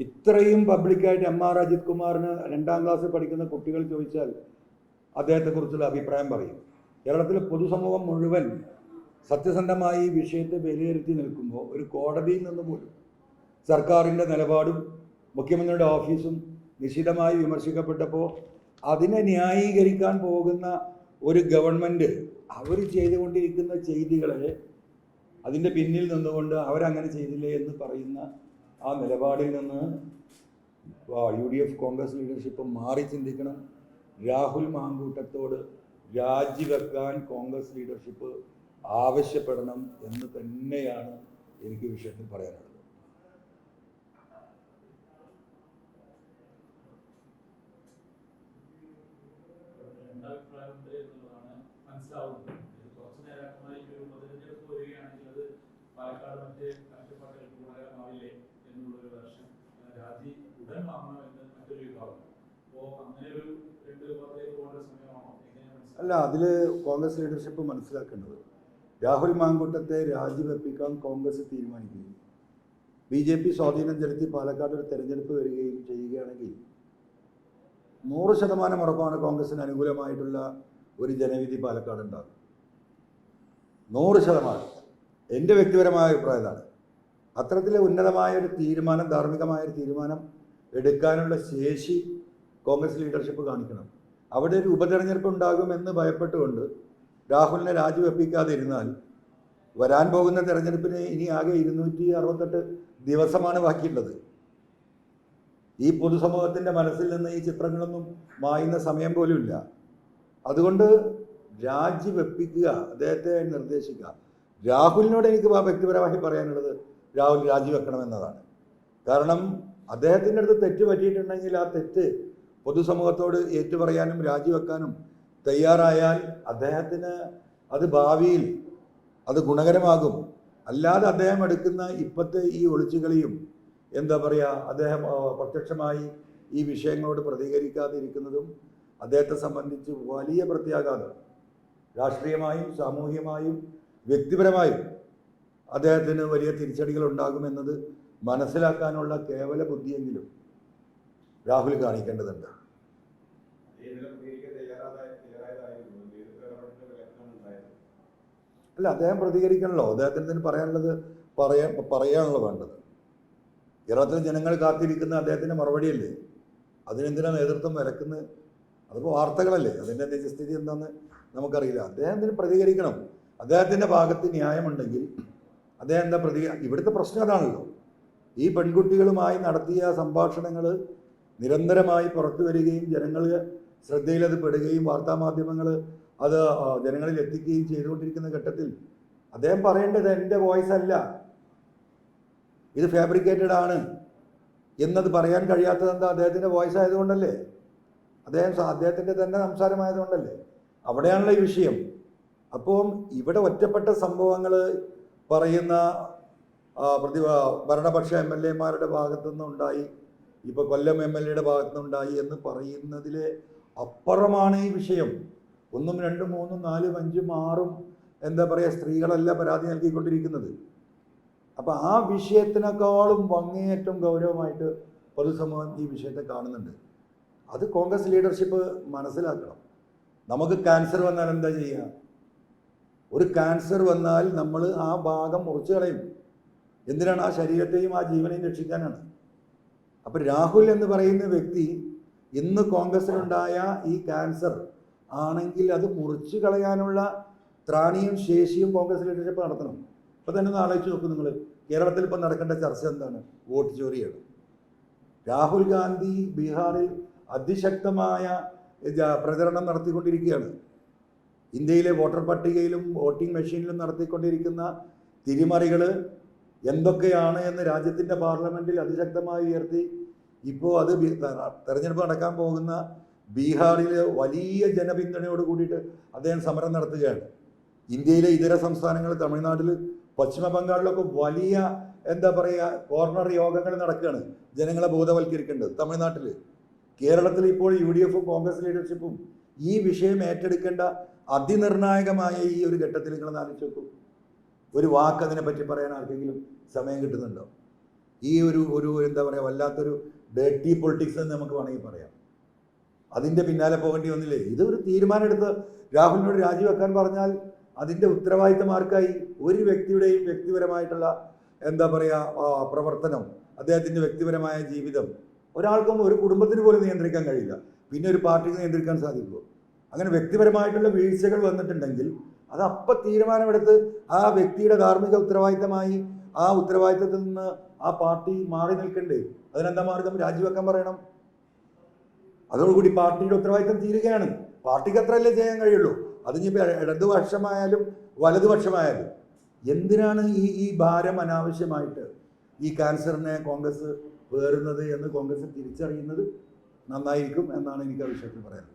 ഇത്രയും പബ്ലിക്കായിട്ട് M.R. അജിത് കുമാറിന് 2ാം ക്ലാസ്സിൽ പഠിക്കുന്ന കുട്ടികൾ ചോദിച്ചാൽ അദ്ദേഹത്തെക്കുറിച്ചുള്ള അഭിപ്രായം പറയും. കേരളത്തിലെ പൊതുസമൂഹം മുഴുവൻ സത്യസന്ധമായി ഈ വിഷയത്തെ വിലയിരുത്തി നിൽക്കുമ്പോൾ ഒരു കോടതിയിൽ നിന്ന് പോലും സർക്കാരിൻ്റെ നിലപാടും മുഖ്യമന്ത്രിയുടെ ഓഫീസും നിശിതമായി വിമർശിക്കപ്പെട്ടപ്പോൾ അതിനെ ന്യായീകരിക്കാൻ പോകുന്ന ഒരു ഗവൺമെൻറ് അവർ ചെയ്തുകൊണ്ടിരിക്കുന്ന ചെയ്തികളെ അതിൻ്റെ പിന്നിൽ നിന്നുകൊണ്ട് അവരങ്ങനെ ചെയ്തില്ലേ എന്ന് പറയുന്ന ആ നിലപാടിൽ നിന്ന് UDF കോൺഗ്രസ് ലീഡർഷിപ്പ് മാറി ചിന്തിക്കണം. രാഹുൽ മാങ്കൂട്ടത്തോട് രാജിവെക്കാൻ കോൺഗ്രസ് ലീഡർഷിപ്പ് ആവശ്യപ്പെടണം എന്ന് തന്നെയാണ് എനിക്ക് വിഷയത്തിൽ പറയാനുള്ളത്. അല്ല, അതിൽ കോൺഗ്രസ് ലീഡർഷിപ്പ് മനസ്സിലാക്കേണ്ടത് രാഹുൽ മാങ്കൂട്ടത്തെ രാജിവെപ്പിക്കാൻ കോൺഗ്രസ് തീരുമാനിക്കുകയും BJP സ്വാധീനം ചെലുത്തി പാലക്കാട് ഒരു തെരഞ്ഞെടുപ്പ് വരികയും ചെയ്യുകയാണെങ്കിൽ 100% ഉറപ്പാണ് കോൺഗ്രസിന് അനുകൂലമായിട്ടുള്ള ഒരു ജനവിധി പാലക്കാട് ഉണ്ടാകും. 100%. എൻ്റെ വ്യക്തിപരമായ അഭിപ്രായമാണ്. അത്തരത്തിലെ ഉന്നതമായൊരു തീരുമാനം, ധാർമ്മികമായൊരു തീരുമാനം എടുക്കാനുള്ള ശേഷി കോൺഗ്രസ് ലീഡർഷിപ്പ് കാണിക്കണം. അവിടെ ഒരു ഉപതെരഞ്ഞെടുപ്പ് ഉണ്ടാകുമെന്ന് ഭയപ്പെട്ടുകൊണ്ട് രാഹുലിനെ രാജിവെപ്പിക്കാതിരുന്നാൽ വരാൻ പോകുന്ന തെരഞ്ഞെടുപ്പിന് ഇനി ആകെ 268 ദിവസമാണ് ബാക്കിയുള്ളത്. ഈ പൊതുസമൂഹത്തിൻ്റെ മനസ്സിൽ നിന്ന് ഈ ചിത്രങ്ങളൊന്നും മായുന്ന സമയം പോലും ഇല്ല. അതുകൊണ്ട് രാജിവെപ്പിക്കുക, അദ്ദേഹത്തെ നിർദ്ദേശിക്കുക. രാഹുലിനോട് എനിക്ക് വ്യക്തിപരമായി പറയാനുള്ളത് രാഹുൽ രാജിവെക്കണമെന്നതാണ്. കാരണം അദ്ദേഹത്തിൻ്റെ അടുത്ത് തെറ്റ് പറ്റിയിട്ടുണ്ടെങ്കിൽ ആ തെറ്റ് പൊതുസമൂഹത്തോട് ഏറ്റുപറയാനും രാജിവെക്കാനും തയ്യാറായാൽ അദ്ദേഹത്തിന് അത് ഭാവിയിൽ അത് ഗുണകരമാകും. അല്ലാതെ അദ്ദേഹം എടുക്കുന്ന ഇപ്പോഴത്തെ ഈ ഒളിച്ചുകളിയും എന്താ പറയുക, അദ്ദേഹം പ്രത്യക്ഷമായി ഈ വിഷയങ്ങളോട് പ്രതികരിക്കാതിരിക്കുന്നതും അദ്ദേഹത്തെ സംബന്ധിച്ച് വലിയ പ്രത്യാഘാതം രാഷ്ട്രീയമായും സാമൂഹികമായും വ്യക്തിപരമായും അദ്ദേഹത്തിന് വലിയ തിരിച്ചടികൾ ഉണ്ടാകുമെന്നത് മനസ്സിലാക്കാനുള്ള കേവല ബുദ്ധിയെങ്കിലും രാഹുൽ കാണിക്കേണ്ടതുണ്ട്. അല്ല, അദ്ദേഹം പ്രതികരിക്കണല്ലോ. അദ്ദേഹത്തിന് പറയാനുള്ളത് പറയാണല്ലോ വേണ്ടത്. കേരളത്തിലെ ജനങ്ങൾ കാത്തിരിക്കുന്ന അദ്ദേഹത്തിൻ്റെ മറുപടിയല്ലേ. അതിനെന്തിനാണ് നേതൃത്വം വിലക്കുന്നത്? അതിപ്പോൾ വാർത്തകളല്ലേ. അതിൻ്റെ നിജസ്ഥിതി എന്താണെന്ന് നമുക്കറിയില്ല. അദ്ദേഹത്തിന് പ്രതികരിക്കണം. അദ്ദേഹത്തിൻ്റെ ഭാഗത്ത് ന്യായമുണ്ടെങ്കിൽ അദ്ദേഹം എന്താ ഇവിടുത്തെ പ്രശ്നം അതാണല്ലോ. ഈ പെൺകുട്ടികളുമായി നടത്തിയ സംഭാഷണങ്ങൾ നിരന്തരമായി പുറത്തു വരികയും ജനങ്ങൾ ശ്രദ്ധയിലത് പെടുകയും വാർത്താമാധ്യമങ്ങൾ അത് ജനങ്ങളിൽ എത്തിക്കുകയും ചെയ്തുകൊണ്ടിരിക്കുന്ന ഘട്ടത്തിൽ അദ്ദേഹം പറയേണ്ടത് എൻ്റെ വോയിസ് അല്ല, ഇത് ഫാബ്രിക്കേറ്റഡ് ആണ് എന്നത് പറയാൻ കഴിയാത്തത് എന്താ? അദ്ദേഹത്തിൻ്റെ വോയിസ് ആയതുകൊണ്ടല്ലേ, അദ്ദേഹത്തിൻ്റെ തന്നെ സംസാരമായതുകൊണ്ടല്ലേ. അവിടെയാണല്ലോ ഈ വിഷയം. അപ്പം ഇവിടെ ഒറ്റപ്പെട്ട സംഭവങ്ങൾ പറയുന്ന ഭരണപക്ഷ MLA-മാരുടെ ഭാഗത്തുനിന്നുണ്ടായി, ഇപ്പോൾ കൊല്ലം MLA-യുടെ ഭാഗത്തുനിന്നുണ്ടായി എന്ന് പറയുന്നതിലെ അപ്പുറമാണ് ഈ വിഷയം. 1, 2, 3, 4, 5, 6 എന്താ പറയുക സ്ത്രീകളല്ല പരാതി നൽകിക്കൊണ്ടിരിക്കുന്നത്. അപ്പോൾ ആ വിഷയത്തിനേക്കാളും അങ്ങേയറ്റം ഗൗരവമായിട്ട് പൊതുസമൂഹം ഈ വിഷയത്തെ കാണുന്നുണ്ട്. അത് കോൺഗ്രസ് ലീഡർഷിപ്പ് മനസ്സിലാക്കണം. നമുക്ക് ക്യാൻസർ വന്നാൽ എന്താ ചെയ്യുക? ഒരു ക്യാൻസർ വന്നാൽ നമ്മൾ ആ ഭാഗം മുറിച്ച് കളയും. എന്തിനാണ്? ആ ശരീരത്തെയും ആ ജീവനെയും രക്ഷിക്കാനാണ്. അപ്പോൾ രാഹുൽ എന്ന് പറയുന്ന വ്യക്തി ഇന്ന് കോൺഗ്രസിലുണ്ടായ ഈ ക്യാൻസർ ആണെങ്കിൽ അത് മുറിച്ച് കളയാനുള്ള ത്രാണിയും ശേഷിയും കോൺഗ്രസ് ലീഡർഷിപ്പ് നടത്തണം. ഇപ്പോൾ തന്നെ ഒന്ന് ആലോചിച്ച് നോക്കൂ നിങ്ങൾ. കേരളത്തിൽ ഇപ്പോൾ നടക്കേണ്ട ചർച്ച എന്താണ്? വോട്ട് ചോറിയാണ്. രാഹുൽ ഗാന്ധി ബീഹാറിൽ അതിശക്തമായ പ്രചരണം നടത്തിക്കൊണ്ടിരിക്കുകയാണ്. ഇന്ത്യയിലെ വോട്ടർ പട്ടികയിലും വോട്ടിംഗ് മെഷീനിലും നടത്തിക്കൊണ്ടിരിക്കുന്ന തിരിമറികൾ എന്തൊക്കെയാണ് എന്ന് രാജ്യത്തിൻ്റെ പാർലമെൻറ്റിൽ അതിശക്തമായി ഉയർത്തി ഇപ്പോൾ അത് തെരഞ്ഞെടുപ്പ് നടക്കാൻ പോകുന്ന ബീഹാറിൽ വലിയ ജനപിന്തുണയോട് കൂടിയിട്ട് അദ്ദേഹം സമരം നടത്തുകയാണ്. ഇന്ത്യയിലെ ഇതര സംസ്ഥാനങ്ങൾ, തമിഴ്നാട്ടിൽ, പശ്ചിമ ബംഗാളിലൊക്കെ വലിയ എന്താ പറയുക കോർണർ യോഗങ്ങൾ നടക്കുകയാണ്. ജനങ്ങളെ ബോധവൽക്കരിക്കേണ്ടത് തമിഴ്നാട്ടിൽ. കേരളത്തിൽ ഇപ്പോൾ UDF കോൺഗ്രസ് ലീഡർഷിപ്പും ഈ വിഷയം ഏറ്റെടുക്കേണ്ട അതിനിർണായകമായ ഈ ഒരു ഘട്ടത്തിൽ നിങ്ങൾ ആലോചിച്ച് നോക്കൂ. ഒരു വാക്ക് അതിനെപ്പറ്റി പറയാൻ ആർക്കെങ്കിലും സമയം കിട്ടുന്നുണ്ടോ? ഈ ഒരു എന്താ പറയുക വല്ലാത്തൊരു ഡേർട്ടി പൊളിറ്റിക്സ് എന്ന് നമുക്ക് വേണമെങ്കിൽ പറയാം. അതിൻ്റെ പിന്നാലെ പോകേണ്ടി വന്നില്ലേ? ഇതൊരു തീരുമാനമെടുത്ത് രാഹുലിനോട് രാജിവെക്കാൻ പറഞ്ഞാൽ അതിൻ്റെ ഉത്തരവാദിത്തം ആർക്കായി? ഒരു വ്യക്തിയുടെയും വ്യക്തിപരമായിട്ടുള്ള എന്താ പറയുക പ്രവർത്തനം, അദ്ദേഹത്തിൻ്റെ വ്യക്തിപരമായ ജീവിതം ഒരാൾക്കും ഒരു കുടുംബത്തിന് പോലും നിയന്ത്രിക്കാൻ കഴിയില്ല. പിന്നെ ഒരു പാർട്ടിക്ക് നിയന്ത്രിക്കാൻ സാധിക്കുമോ? അങ്ങനെ വ്യക്തിപരമായിട്ടുള്ള വീഴ്ചകൾ വന്നിട്ടുണ്ടെങ്കിൽ അത് അപ്പം തീരുമാനമെടുത്ത് ആ വ്യക്തിയുടെ ധാർമ്മിക ഉത്തരവാദിത്തമായി ആ ഉത്തരവാദിത്തത്തിൽ നിന്ന് ആ പാർട്ടി മാറി നിൽക്കണ്ടേ? അതിനെന്താ മാർഗം? രാജിവെക്കാൻ പറയണം. അതോടുകൂടി പാർട്ടിയുടെ ഉത്തരവാദിത്തം തീരുകയാണ്. പാർട്ടിക്ക് അത്രയല്ലേ ചെയ്യാൻ കഴിയുള്ളൂ. അതിനിപ്പോൾ ഇടതുപക്ഷമായാലും വലതുപക്ഷമായാലും എന്തിനാണ് ഈ ഭാരം അനാവശ്യമായിട്ട് ഈ ക്യാൻസറിനെ കോൺഗ്രസ് വേറുന്നത് എന്ന് കോൺഗ്രസ് തിരിച്ചറിയുന്നത് നന്നായിരിക്കും എന്നാണ് എനിക്ക് ആ വിഷയത്തിൽ പറയാനുള്ളത്.